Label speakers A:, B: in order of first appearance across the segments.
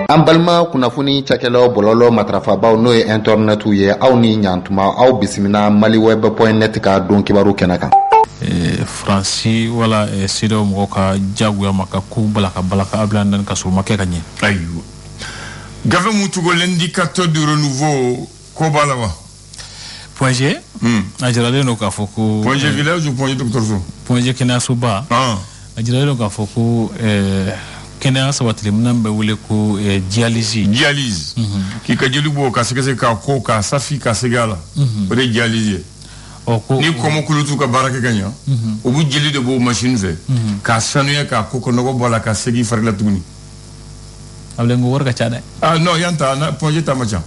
A: An balima kunnafoni cakɛlaw bɔlɔlɔ matrafabaw n'o ye internet ye aw ni ɲantuma aw bisimila maliweb.net ka don kibaru kɛnɛ kan.
B: Fransi wala sidaw mɔgɔ ka jagoya ma ka ko balaka ablandan ka so makɛ ka ɲɛ.
C: Ayiwa. Gafe mutugo l'indicateur de renouveau ko bala wa.
B: Point G. A jiralen no ka fɔ ko
C: Point G village ou Point G docteur.
B: Point G kɛnɛyasoba. A jiralen no ka fɔ ko kɛnɛya sabatili minɛn bɛ wele ko dialyse k'i ka jeli bɔ ka sɛgɛsɛgɛ ka ko ka safi ka segin a la o de dialyse ni kɔmɔkulutu ka baara kɛ ka ɲa o bɛ jeli de b'o machine fɛ k'a sanuya k'a ko nɔgɔ bɔ a la ka segin i fari la tuguni a bɛ n ko wari ka ca dɛ
C: non yan ta Point G ta ma ca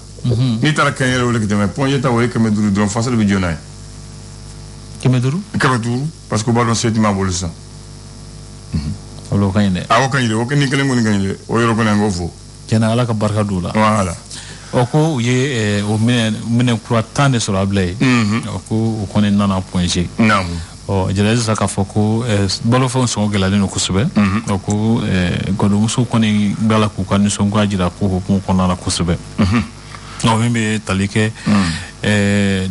C: n'i taara kɛn yɛrɛ wele ka tɛmɛ Point G ta o ye 500 dɔrɔn fasa de bɛ jɔ n'a ye 500 parce que o b'a dɔn se tɛ m'a bolo sisan
B: olo kan inde
C: awo kan inde o kan ni kelen ngoni kan inde o yoro ko nango fo
B: kena ala ka barka dula
C: wala
B: o ko ye o minen kura tan de sura blay o ko o konen nana Point G
C: naam
B: o jeleza saka foko balo fon so gelale no kusube o ko godo muso koni ngala ku kan so ngajira ko ko konana kusube no mimbe talike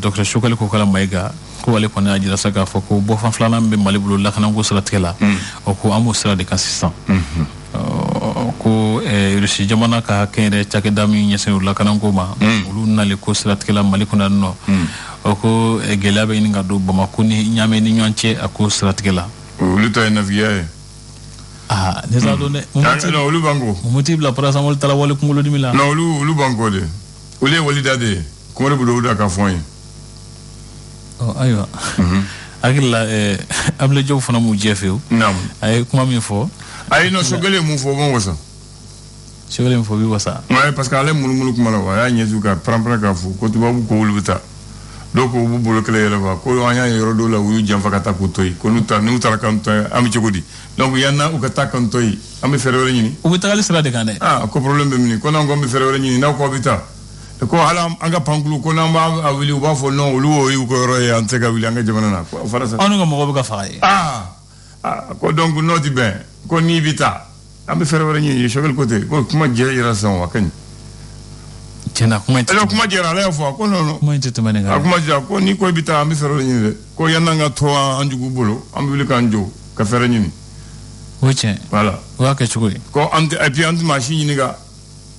B: Dr. Shukali ko kala maiga ko wale kɔni a jira sa k'a fɔ ko bɔfan filanan bɛ Mali bolo lakanako siratigɛ la o ko an b'o sira de kan sisan ko Rusi jamana ka kɛnyɛrɛ cakɛda min ɲɛsinnen lakanako ma olu nali ko siratigɛ la Mali kɔnɔ nɔ o ko gɛlɛya bɛ ɲini ka don Bamako ni Ɲame ni ɲɔgɔn cɛ a ko siratigɛ la
C: olu ta ye nafigiya ye
B: ne t'a dɔn dɛ
C: non olu b'an ko
B: mun t'i bila parasamɔli tala wale kunkolodimi la
C: non olu b'an ko de olu ye walida de ye kuma de bolo olu da ka fɔ n ye
B: ayiwa hakilila Ablaye Diop fana m'u jɛ fewu a ye kuma min fɔ
C: ayi non Sogɛli mun fɔ o b'an wasa
B: Sogɛli min fɔ bi wasa
C: ouais parce que ale munumunu kuma la wa a y'a ɲɛsu ka pranpran k'a fɔ ko tubabu ko olu bɛ taa dɔw ko u b'u bolo kɛlɛ yɛlɛ wa ko an y'a ye yɔrɔ dɔw la u y'u janfa ka taa k'u to yen ko n'u taara k'an to yen an bɛ cogo di donc yanna u ka taa k'an to yen an bɛ fɛɛrɛ wɛrɛ ɲini
B: u bɛ tagali sira de kan dɛ
C: ko problème bɛ min ko n'an ko an bɛ fɛɛrɛ wɛrɛ ɲini n'aw ko aw bɛ taa ko hala an ka pankulu ko n'an b'a wuli u b'a fɔ non olu y'u ka yɔrɔ ye an tɛ ka wuli an ka jamana na o fara sa
B: anw ka mɔgɔw bɛ ka faga ye
C: ko donc n'o tɛ bɛn ko n'i bɛ taa an bɛ fɛɛrɛ wɛrɛ ɲini Sogɛli ko ten ko kuma jɛ yɛrɛ sisan wa ka ɲi
B: tiɲɛna kuma
C: jɛra ale y'a fɔ ko non
B: kuma in tɛ tɛmɛ nin kan
C: kuma jɛra ko n'i ko i bɛ taa an bɛ fɛɛrɛ wɛrɛ ɲini dɛ ko yan'an ka to an jugu bolo an bɛ wuli k'an jɔ ka fɛɛrɛ ɲini
B: o tiɲɛ
C: voilà
B: o y'a kɛ cogo ye
C: ko et puis an tɛ maa si ɲini ka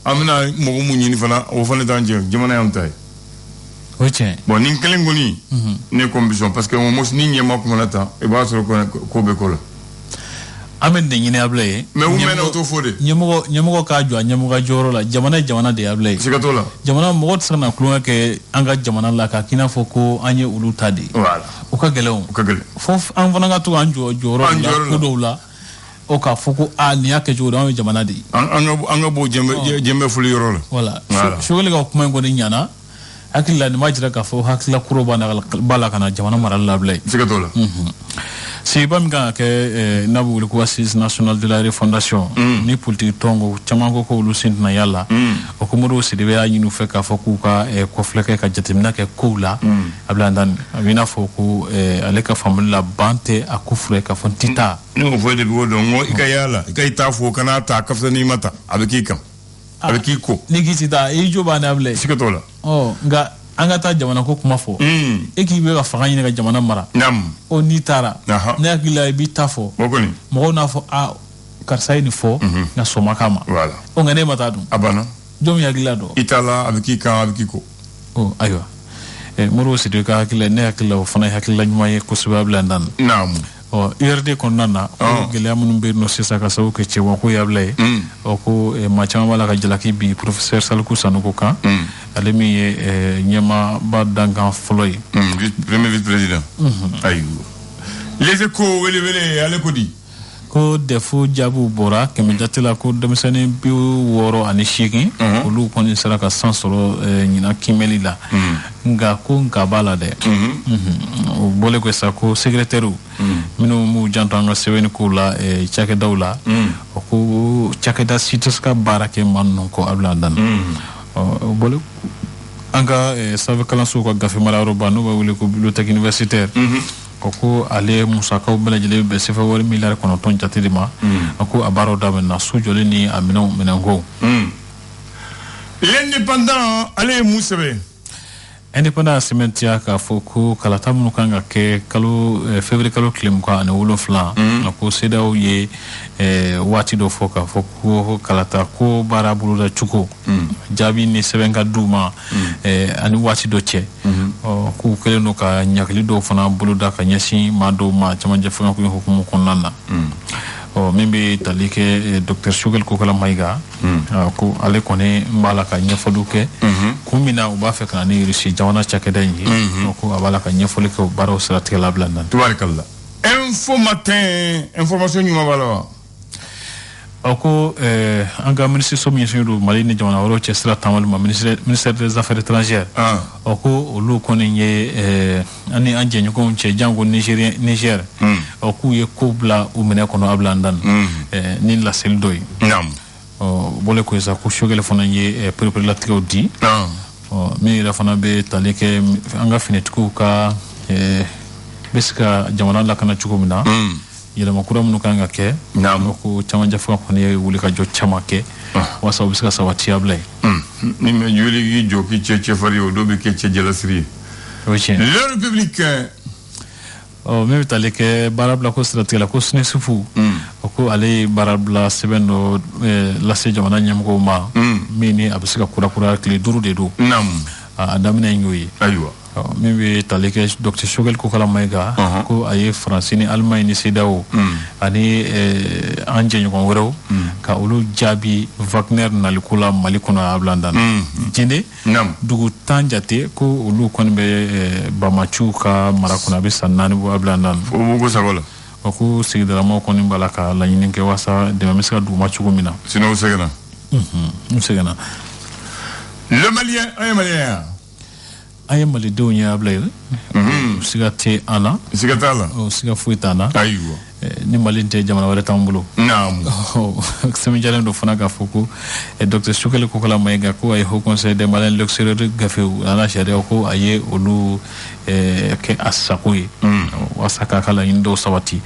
C: an bɛna mɔgɔ mun ɲini fana o fana t'an jɛ jamana y'an ta ye
B: o tiɲɛ
C: bon nin kelen kɔni ne ko n bisɔn parce que au moins ni ɲɛma kumana tan i b'a sɔrɔ ko bɛ ko la
B: an bɛ nin ɲini Ablaye ye
C: mais u mɛnna o t'o fɔ de
B: ɲɛmɔgɔ k'a jɔ a ɲɛmɔgɔ jɔyɔrɔ la jamana ye jamana de ye Ablaye
C: siga t'o la
B: jamana mɔgɔ tɛ se ka na tulonkɛ kɛ an ka jamana la k'a k'i n'a fɔ ko an ye olu ta de ye
C: voilà
B: o ka gɛlɛn
C: o ka gɛlɛn
B: fo an fana ka to k'an jɔ jɔyɔrɔ la ko dɔw la o k'a fɔ ko nin y'a kɛ cogo di an ye jamana de ye
C: an ka bɔ jɛnbɛ foli yɔrɔ la
B: voilà Sogɛli ka kuma in kɔni ɲana hakili la nin b'a jira k'a fɔ hakilila kuro b'a la ka na jamana marali la Ablaye
C: siga t'o la
B: sigiba min kan ka kɛ n'a bɛ wele ko Assise nationale de la refondation ni politique tɔngo caman ko olu sen tɛna y'a la o ko Modibo Sidibe y'a ɲini u fɛ k'a fɔ k'u ka kɔfilɛ kɛ ka jateminɛ kɛ kow la Ablaye Andani a bɛ i n'a fɔ ko ale ka faamuyali la ban tɛ a ko fure k'a fɔ n tɛ taa
C: ne y'o fɔ depuis o don n ko i ka yala i ka i ta fɔ kana ta ka fisa n'i ma ta a bɛ k'i kan a bɛ k'i ko
B: ni k'i ti taa i jo b'a ni Ablaye
C: siga t'o la
B: nka an ka taa jamana ko kuma fɔ e k'i bɛ ka fanga ɲini ka jamana mara o n'i taara ne hakili la i b'i ta fɔ mɔgɔw n'a fɔ karisa ye nin fɔ nka sɔn ma k'a ma o nka ne ma taa dun
C: a banna
B: jɔn min hakili la dɔn
C: i t'a la a bɛ k'i kan a bɛ k'i ko
B: ayiwa Modibo Sidibe ka hakili la ne hakili la o fana ye hakilila ɲuman ye kosɛbɛ Ablaye Andani URD kɔnɔna na gɛlɛya minnu bɛ yen nɔ sisan ka sababu kɛ cɛwako ye Ablaye ko maa caman b'a la ka jalaki bi professeur Saliku Sanogo kan ale min ye ɲɛmaaba dankan fɔlɔ ye
C: premier vice président ayiwa les Échos wele ale ko di
B: ko defo jaabiw bɔra kɛmɛ jate la ko denmisɛnnin 68 olu kɔni sera ka san sɔrɔ ɲinan kimɛli la nka ko nka b'a la dɛ o bɔlen ko sa ko secrétaire minnu m'u janto an ka sɛbɛnni kow la cakɛdaw la o ko cakɛda si tɛ se ka baara kɛ maa ninnu kɔ Ablaye Andani o bɔlen an ka sanfɛ kalansow ka gafe marayɔrɔba n'o bɛ wele ko bibliothèque universitaire ko ale musakaw bɛɛ lajɛlen bɛ sefa wari miliyari 9 jate de ma ko a baaraw daminɛna su jɔlen ni a minɛnko
C: L'indépendant, allez, Moussebe.
B: Indépendant Cementia k'a fɔ ko kalata minnu kan ka kɛ kalo février kalo tile 27 na ko CEDEAO ye waati dɔ fɔ k'a fɔ ko kalata ko baara boloda cogo jaabi ni sɛbɛn ka d'u ma ani waati dɔ cɛ k'u kɛlen don ka ɲagili dɔw fana boloda ka ɲɛsin maa dɔw ma cɛmancɛ fɛngɛko in hukumu kɔnɔna na min bɛ tali kɛ Dr Shogel Kokala Mayiga ko ale kɔni b'a la ka ɲɛfɔliw kɛ kun min na u b'a fɛ ka na ni Russie jamana cakɛda in ye ko a b'a la ka ɲɛfɔli kɛ o baaraw siratigɛ la bila nan.
C: Tubaarikala. Info matin information ɲuman b'a la wa?
B: ko an ka minisiriso min ɲɛsinnen don Mali ni jamana wɛrɛw cɛ sira taamali ma ministère des affaires étrangères ko olu kɔni ye ani an jɛɲɔgɔnw cɛ jango Niger k'u ye ko bila u minɛ kɔnɔ a bila an dan ni laseli dɔ ye bɔle ko sa ko Shogel fana ye pereperelatigɛw di min yɛrɛ fana bɛ tali kɛ an ka finitigiw ka bɛ se ka jamana lakana cogo min na yɛlɛma kura minnu kan ka kɛ ko camancɛ fanga kɔni ye wuli ka jɔ caman kɛ walasa u bɛ se ka sabati a bila ye
C: ni mɛ joli k'i jɔ k'i cɛ cɛfarin o dɔw bɛ kɛ cɛ jalasiri ye
B: o ye tiɲɛ
C: le républicain
B: min bɛ tali kɛ baara bila ko siratigɛ la ko SNESUFU ko ale ye baara bila sɛbɛn dɔ lase jamana ɲɛmɔgɔw ma min ni a bɛ se ka kurakura tile 5 de don a daminɛ y'o ye
C: ayiwa
B: min bɛ tali kɛ Dr Shogel Kokala Mayiga ko a ye Faransi ni Allemagne ni CEDEAO ani an jɛɲɔgɔn wɛrɛw ka olu jaabi Wagner naliko la Mali kɔnɔ a bila dan jende dugu 10 jate ko olu kɔni bɛ Bamaciw ka mara kɔnɔ a bɛ san 4 bɔ a bila dan
C: o b'o sago la
B: ko sigidalamaw kɔni b'a la ka laɲini kɛ walasa dɛmɛ bɛ se ka d'u ma cogo min na
C: sinon u sɛgɛnna
B: u sɛgɛnna
C: le Malien an ye Malien
B: an ye Malidenw ye a bila ye siga tɛ an na
C: siga t'a la
B: siga foyi t'an na
C: ayiwa
B: ni Mali tɛ jamana wɛrɛ t'an bolo sɛbɛnjalen dɔ fana k'a fɔ ko Dr Shogel Kokala Mayiga ko a ye Haut Conseil des Maliens l'extérieur gafew a n'a sariyaw ko a ye olu kɛ a sago ye walasa k'a ka laɲini dɔw sabati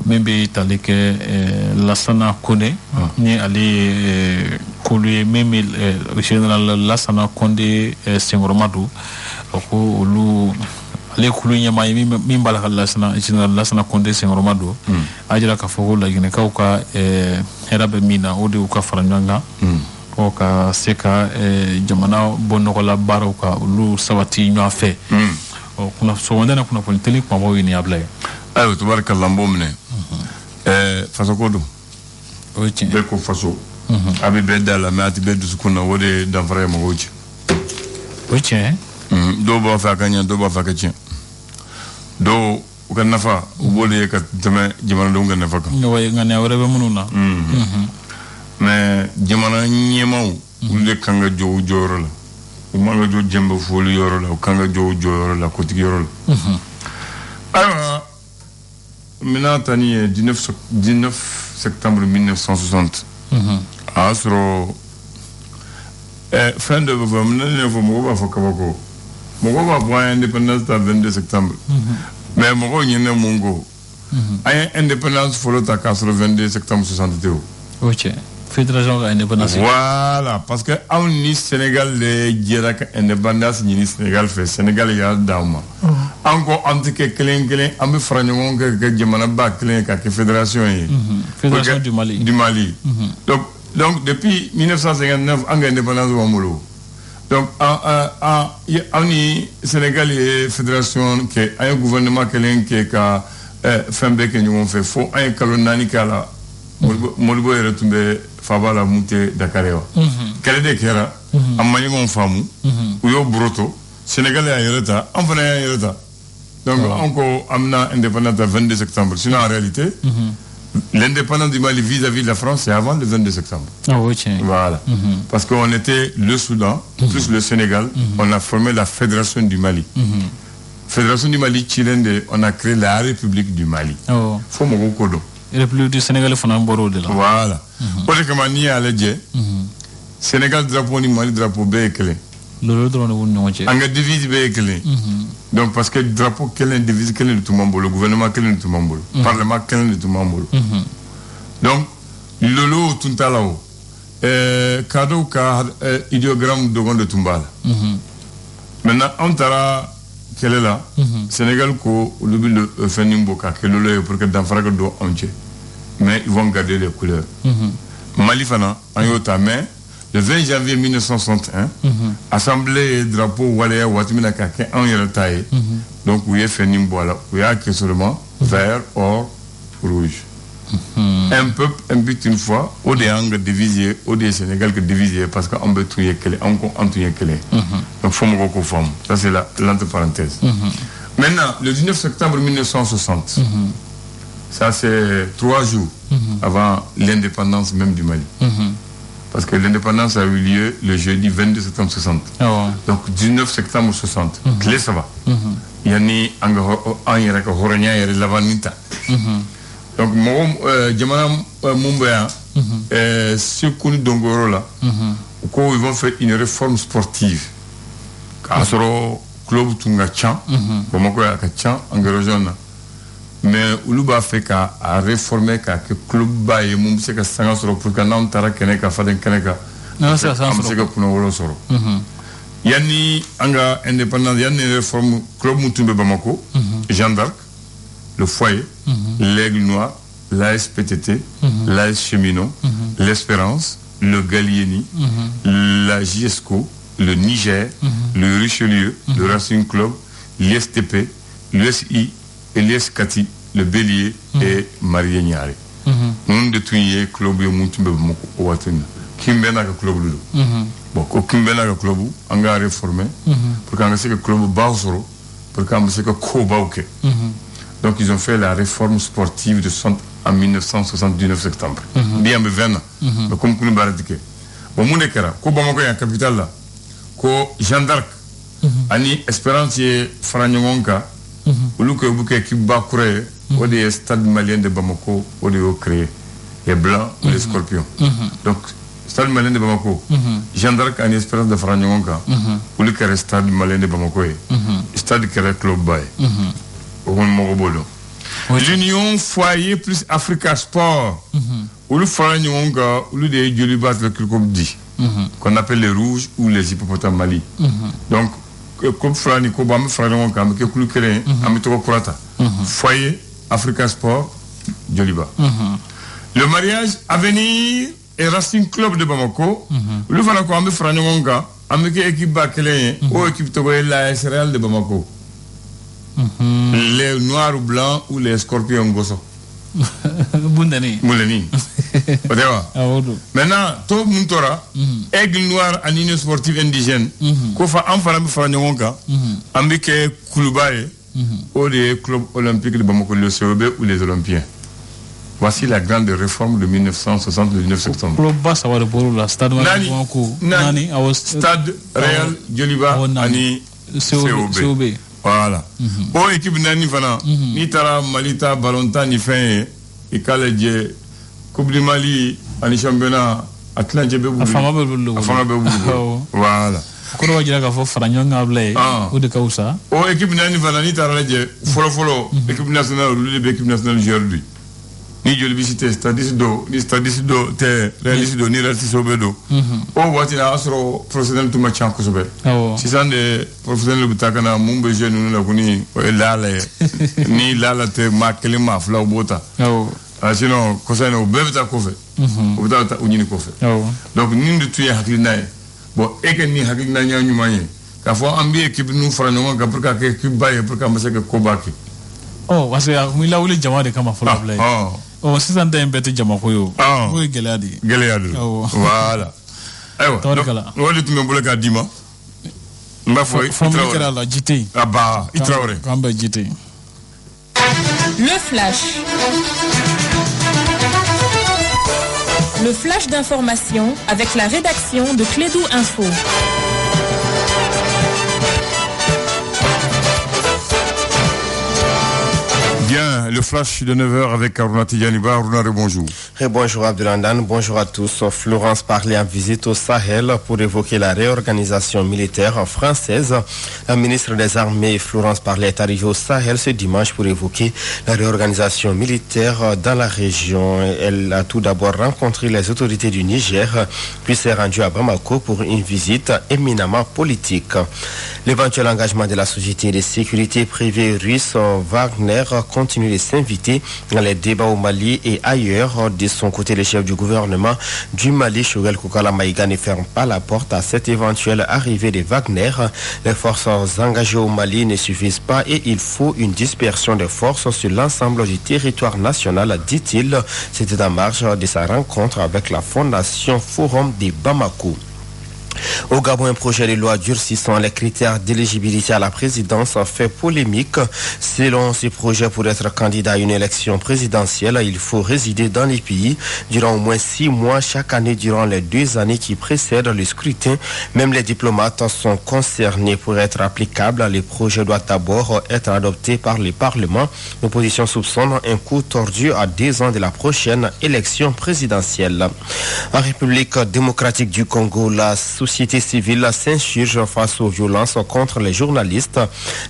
B: min bɛ tali kɛ Lassana Conté ni ale ye k'olu ye min bɛ général Lassana Conté senkɔrɔma don ko olu ale kulu ɲɛmaa ye min b'a la ka général Lassana Conté senkɔrɔma don a jira k'a fɔ ko laginɛkaw ka hɛrɛ bɛ min na o de y'u ka fara ɲɔgɔn kan ka se ka jamana bɔ nɔgɔla baaraw ka olu sabati ɲɔgɔn fɛ sɔgɔmada na kunnafoni teli kumabaw ye nin abila ye
C: ayiwa tubaarikala n b'o minɛ fasoko don
B: o ye tiɲɛ
C: bɛɛ ko faso a bɛ bɛɛ da la mɛ a tɛ bɛɛ dusukun na o de ye danfara ye mɔgɔw cɛ
B: o ye tiɲɛ
C: dɔw b'a fɛ a ka ɲɛ dɔw b'a fɛ a ka tiɲɛ dɔw u ka nafa u b'o de ye ka tɛmɛ jamanadenw ka nafa kan
B: ŋaniya wɛrɛ bɛ minnu na
C: mɛ jamana ɲɛmaw olu de kan ka jɔ u jɔyɔrɔ la u man ka jɔ jɛnbɛ foli yɔrɔ la u kan ka jɔ u jɔyɔrɔ la kotigi yɔrɔ la ayiwa n bɛna ta ni ye 19 septembre 1960 a y'a sɔrɔ fɛn dɔ bɛ fɔ n bɛna fɔ mɔgɔw b'a fɔ kabako mɔgɔw b'a fɔ an ye indépendance ta 22 septembre mais mɔgɔw ɲinɛ mun ko an ye indépendance fɔlɔ ta k'a sɔrɔ 22 septembre 60 tɛ o
B: o cɛ fédération ka indépendance
C: voilà parce que anw ni Sénégal de jɛra ka indépendance ɲini Sénégal fɛ Sénégal y'a d'anw ma an ko an tɛ kɛ kelen kelen an bɛ fara ɲɔgɔn kan ka kɛ jamanaba kelen ka kɛ fédération ye
B: fédération du Mali
C: donc depuis 1959 an ka indépendance b'an bolo donc an ni Sénégal ye fédération kɛ an ye gouvernement kelen kɛ ka fɛn bɛɛ kɛ ɲɔgɔn fɛ fo an ye kalo 4 k'a la Modibo yɛrɛ tun bɛ faaba la mun tɛ Dakar ye wa kɛlɛ de kɛra an ma ɲɔgɔn faamu u y'o boroto Sénégal y'a yɛrɛ ta an fana y'a yɛrɛ ta donc an ko an bɛna indépendance ta 22 septembre sinon en réalité l'indépendance du Mali vis-à-vis de la France c'est avant le 22 septembre voilà parce qu'on était le Soudan plus le Sénégal on a formé la fédération du Mali fédération du Mali chilienne on a créé la République du Mali faut mɔgɔw ko dɔn
B: République du Sénégal fana bɔr'o de la
C: voilà o de kama n'i y'a lajɛ Sénégal drapeau ni Mali drapeau bɛɛ ye kelen
B: loolu dɔrɔn de b'u ni ɲɔgɔn cɛ
C: an ka devise bɛɛ ye kelen donc parce que drapeau kelen devise kelen de tun b'an bolo gouvernement kelen de tun b'an bolo parlement kelen de tun b'an bolo donc lolo tun t'a la o cadeau ka idéogramme de Tumbal. Maintenant, on tara quelle est là? Sénégal ko le Fenimboka que le pour que d'enfraga do entier. Mais ils vont garder les couleurs. Mali fana en yota mais le 20 janvier 1961, assemblée drapeau Walea Watimina Kake en yataye. Donc oui, Fenimbola, oui, que seulement vert, or, rouge. Un peuple, un but une fois, au des angles divisés, au des Sénégal que divisés, parce qu'on peut tout y éclairer, on tout y éclairer. Donc, faut me conforme. Ça, c'est l'entre parenthèse. Maintenant, le 19 septembre 1960, ça, c'est 3 jours avant l'indépendance même du Mali. Parce que l'indépendance a eu lieu le jeudi 22 septembre 60. Donc, 19 septembre 60. Clé, ça va. Il y a ni Angéraka Horania et Lavanita. Donc, moi, Jamana Mumbaya, ce qu'on nous donne là, ils vont faire une réforme sportive. Kasoro, club Tunga Chan, comme quoi à Chan, Angérojona. Mais Uluba fait qu'à réformer qu'à que club baye mum c'est que ça soro pour que non tara keneka faden keneka.
B: Non, c'est ça.
C: C'est que pour nous soro. Yani anga indépendance, yani réforme club Mutumbe Bamako, Jeanne d'Arc, le foyer, l'Aigle Noir, l'ASPTT, l'AS Cheminot, l'Espérance, le Gallieni, la JESCO, le Niger, le Richelieu, le Racing Club, l'ISTP, l'USI, et l'ISCATI, le Bélier et Marie Niare. Nous de tuer club et Moutumbe Bamako au Watuna. Kimbena ka club ludo. Bon, ko Kimbena ka club, anga réformé, pour qu'on ait que club Bausoro, pour qu'on ait que Kobauke. Donc, ils ont fait la réforme sportive de centre en 1979 septembre. Bien, mais 20 ans. Mais comme nous baradike. Bon, Mounekera, ko Bamako est la capitale là. Ko Jeanne d'Arc, Ani Espérance et Franjongonka, ou le que vous qui bakure, ou des stades maliens de Bamako, ou des créé. Les blancs ou les scorpions. Donc, stade malien de Bamako, Jeanne d'Arc Ani Espérance de Franjongonka, ou le que stade malien de Bamako, stade qui est club bail. L'Union Foyer plus Africa Sport, où le Franjongonka, ou le des Djolibat, le club dit, qu'on appelle les rouges ou les hippopotames Mali. Donc, comme Frani, Kobam, Franjongonka, mais que le créé, Amitoko Kurata. Foyer, Africa Sport, Djoliba. Le mariage à venir est Racing Club de Bamako. Le Franako, Amé Franjongonka, Amé équipe Bakélé, ou équipe Togoé, la SRL de Bamako. Les noirs ou blancs ou les scorpions gosso.
B: Bundani.
C: Moulani. Maintenant, tout le monde aigle noir en union sportive indigène. Kofa Amfana Franjongonka, Ambique Kouloubaye, ou les clubs olympiques de Bamako, le COB ou les Olympiens. Voici la grande réforme de 1960, le 19 septembre. Stade Real Djoliba Ani COB. Voilà. Bon, équipe Nani Fana, ni Tara Malita Balonta ni fin, et Kaledje, Coupe du Mali, Ani Championnat, Atlantique Bébou. Voilà.
B: Koro wajira ka fo Franjonga blay ou de Kausa.
C: Oh, équipe Nani Fana, ni Tara Ledje, Follow, équipe nationale, l'équipe nationale aujourd'hui. Ni Jolibicité, Stadisido, ni Stadisido, Réalisido, ni Réalisido. Oh, voici la asro professionnel tout match en Kosobe. Si ça des professionnels de Butakana, Mumbe jeune, nous l'avons ni là, te marqué ma fla ou bota. Sinon, Kosan au Bevta Kofe. Au Beta Unini Kofe. Donc, nous de tuer Haklinaï. Bon, et que ni Haklinaï n'y a moyen. Car faut envier équipe nous franchement, pour qu'à équipe baille, pour qu'à me Kobaki.
B: Oh, parce que il a voulu Jamade comme un play. Oh, c'est un peu de Jamakoyo. Oui, Geladi.
C: Geladi. Voilà. On va tout le monde Dima. Ma foi,
B: la JT.
C: Ah bah, il travaille.
B: Kamba JT.
D: Le flash. Le flash d'information avec la rédaction de Clédou Info.
C: Bien, le flash de 9h avec Aruna Tidjaniba. Aruna, bonjour.
E: Et bonjour Abdelandan, bonjour à tous. Florence parlait en visite au Sahel pour évoquer la réorganisation militaire française. La ministre des Armées, Florence Parly, est arrivée au Sahel ce dimanche pour évoquer la réorganisation militaire dans la région. Elle a tout d'abord rencontré les autorités du Niger, puis s'est rendue à Bamako pour une visite éminemment politique. L'éventuel engagement de la société de sécurité privée russe Wagner continue de s'inviter dans les débats au Mali et ailleurs. De son côté, le chef du gouvernement du Mali, Choguel Koukala Maïga, ne ferme pas la porte à cette éventuelle arrivée de Wagner. Les forces engagées au Mali ne suffisent pas et il faut une dispersion des forces sur l'ensemble du territoire national, dit-il. C'était en marge de sa rencontre avec la Fondation Forum de Bamako. Au Gabon, un projet de loi durcissant les critères d'éligibilité à la présidence fait polémique. Selon ce projet, pour être candidat à une élection présidentielle, il faut résider dans les pays durant au moins 6 mois chaque année durant les 2 années qui précèdent le scrutin. Même les diplomates sont concernés. Pour être applicable, le projet doit d'abord être adopté par le Parlement. L'opposition soupçonne un coup tordu à 2 ans de la prochaine élection présidentielle. En République démocratique du Congo, la société civile s'insurge face aux violences contre les journalistes.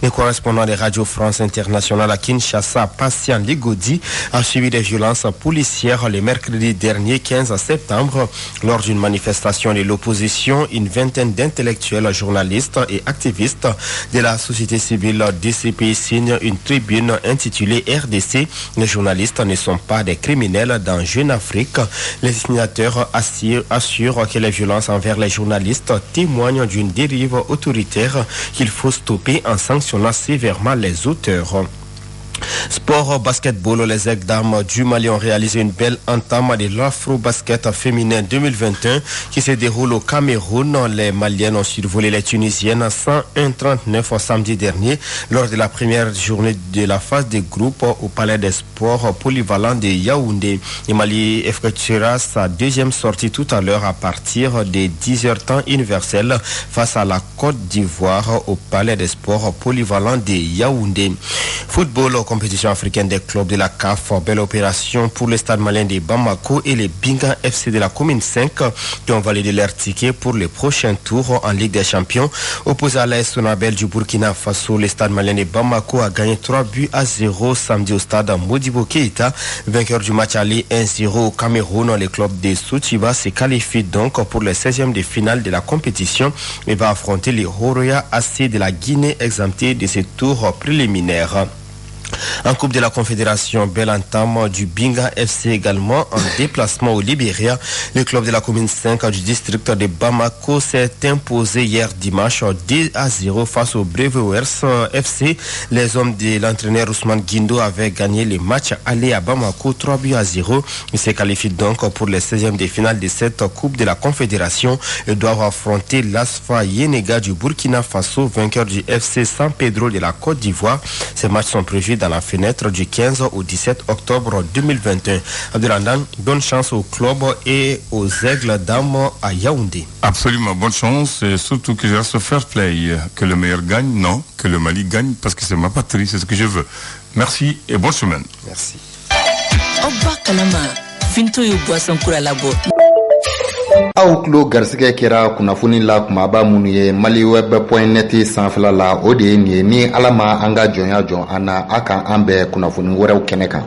E: Le correspondant de Radio France Internationale à Kinshasa, Patient Ligodi, a subi des violences policières le mercredi dernier 15 septembre. Lors d'une manifestation de l'opposition, une vingtaine d'intellectuels, journalistes et activistes de la société civile DCP signent une tribune intitulée RDC. Les journalistes ne sont pas des criminels dans Jeune Afrique. Les signataires assurent que les violences envers les journalistes témoignent d'une dérive autoritaire qu'il faut stopper en sanctionnant sévèrement les auteurs. Sport basketball, les aigles dames du Mali ont réalisé une belle entame de l'Afro-Basket féminin 2021 qui se déroule au Cameroun. Les Maliennes ont survolé les Tunisiennes 101-39 samedi dernier lors de la première journée de la phase de groupe au Palais des Sports polyvalent de Yaoundé. Le Mali effectuera sa deuxième sortie tout à l'heure à partir de 10h temps universel face à la Côte d'Ivoire au Palais des Sports polyvalent de Yaoundé. Football, compétition africaine des clubs de la CAF, belle opération pour le stade malien de Bamako et les Binga FC de la commune 5 qui ont validé leur ticket pour le prochain tour en Ligue des Champions. Opposé à l'AS Sonabel du Burkina Faso, le stade malien de Bamako a gagné 3-0 samedi au stade Modibo Keïta. Vainqueur du match aller 1-0 au Cameroun, le club de Soutiba se qualifie donc pour le 16e de finale de la compétition et va affronter les Horoya AC de la Guinée exempté de ce tour préliminaire. En Coupe de la Confédération, belle entame du Binga FC également en déplacement au Libéria. Le club de la commune 5 du district de Bamako s'est imposé hier dimanche 2-0 face au Brewers FC. Les hommes de l'entraîneur Ousmane Guindo avaient gagné le match aller à Bamako 3-0. Ils se qualifient donc pour les 16e de finale de cette Coupe de la Confédération et doivent affronter l'Asfa Yenega du Burkina Faso, vainqueur du FC San Pedro de la Côte d'Ivoire. Ces matchs sont prévus dans la fenêtre du 15 au 17 octobre 2021. Abdelandan, bonne chance au club et aux aigles dames à Yaoundé.
C: Absolument, bonne chance et surtout que je reste fair play. Que le meilleur gagne, non, que le Mali gagne parce que c'est ma patrie, c'est ce que je veux. Merci et bonne semaine.
E: Merci.
A: aw tulo garisɛgɛ kɛra kunnafoni la kumaba minnu ye maliweb.net sanfɛla la o de ye nin ye ni ala ma an ka jɔnya jɔn an na a kan an bɛɛ kunnafoni wɛrɛw kɛnɛ kan.